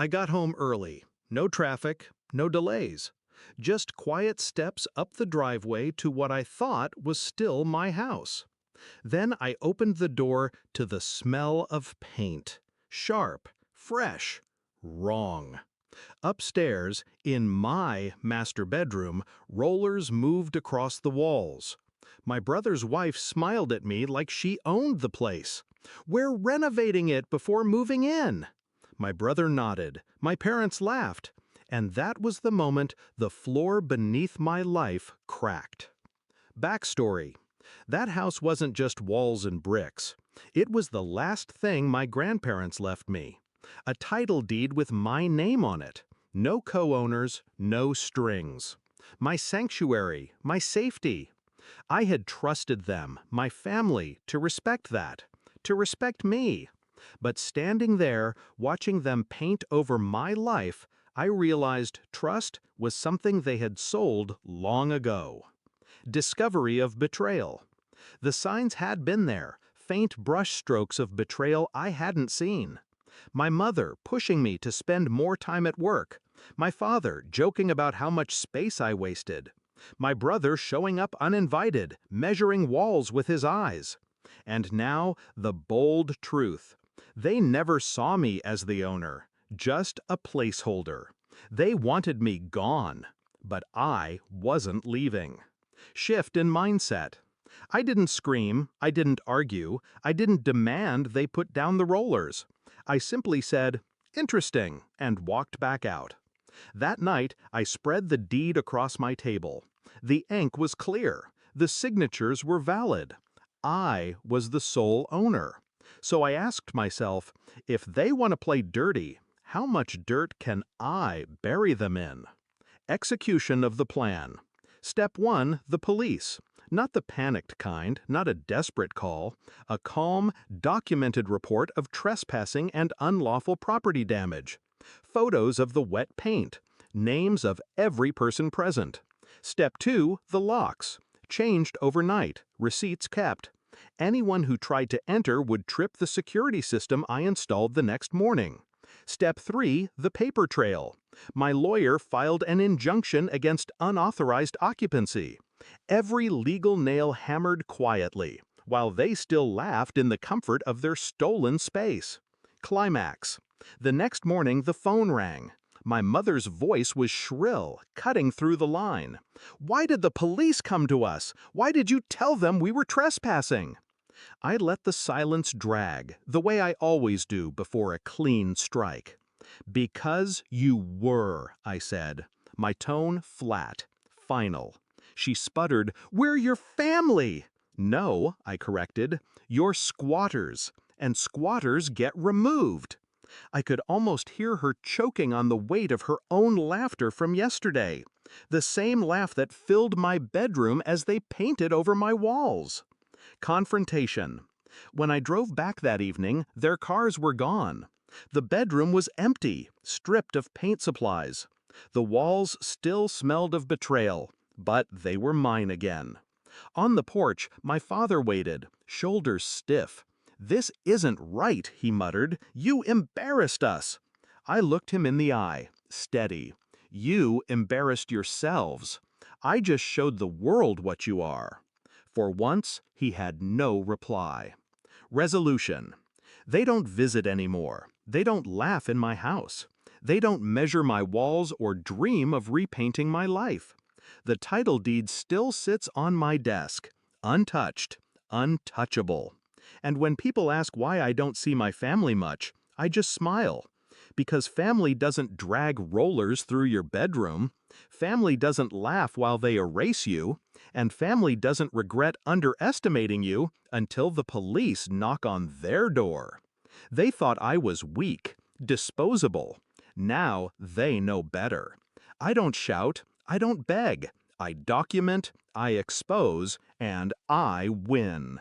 I got home early. No traffic, no delays. Just quiet steps up the driveway to what I thought was still my house. Then I opened the door to the smell of paint. Sharp, fresh, wrong. Upstairs, in my master bedroom, rollers moved across the walls. My brother's wife smiled at me like she owned the place. "We're renovating it before moving in." My brother nodded. My parents laughed. And that was the moment the floor beneath my life cracked. Backstory. That house wasn't just walls and bricks. It was the last thing my grandparents left me. A title deed with my name on it. No co-owners, no strings. My sanctuary, my safety. I had trusted them, my family, to respect that, to respect me. But standing there, watching them paint over my life, I realized trust was something they had sold long ago. Discovery of betrayal. The signs had been there, faint brushstrokes of betrayal I hadn't seen. My mother pushing me to spend more time at work. My father joking about how much space I wasted. My brother showing up uninvited, measuring walls with his eyes. And now, the bold truth. They never saw me as the owner, just a placeholder. They wanted me gone, but I wasn't leaving. Shift in mindset. I didn't scream, I didn't argue, I didn't demand they put down the rollers. I simply said, "Interesting," and walked back out. That night, I spread the deed across my table. The ink was clear. The signatures were valid. I was the sole owner. So I asked myself, if they want to play dirty, how much dirt can I bury them in? Execution of the plan. Step 1, the police. Not the panicked kind, not a desperate call. A calm, documented report of trespassing and unlawful property damage. Photos of the wet paint. Names of every person present. Step 2, the locks. Changed overnight. Receipts kept. Anyone who tried to enter would trip the security system I installed the next morning. Step 3, the paper trail. My lawyer filed an injunction against unauthorized occupancy. Every legal nail hammered quietly, while they still laughed in the comfort of their stolen space. Climax. The next morning the phone rang. My mother's voice was shrill, cutting through the line. "Why did the police come to us? Why did you tell them we were trespassing?" I let the silence drag, the way I always do before a clean strike. "Because you were," I said, my tone flat, final. She sputtered, "We're your family." "No," I corrected, "you're squatters, and squatters get removed." I could almost hear her choking on the weight of her own laughter from yesterday, the same laugh that filled my bedroom as they painted over my walls. Confrontation. When I drove back that evening, their cars were gone. The bedroom was empty, stripped of paint supplies. The walls still smelled of betrayal, but they were mine again. On the porch, my father waited, shoulders stiff. "This isn't right," he muttered. "You embarrassed us." I looked him in the eye, steady. "You embarrassed yourselves. I just showed the world what you are." For once, he had no reply. Resolution. They don't visit anymore. They don't laugh in my house. They don't measure my walls or dream of repainting my life. The title deed still sits on my desk, untouched, untouchable. And when people ask why I don't see my family much, I just smile. Because family doesn't drag rollers through your bedroom. Family doesn't laugh while they erase you. And family doesn't regret underestimating you until the police knock on their door. They thought I was weak, disposable. Now they know better. I don't shout, I don't beg. I document, I expose, and I win.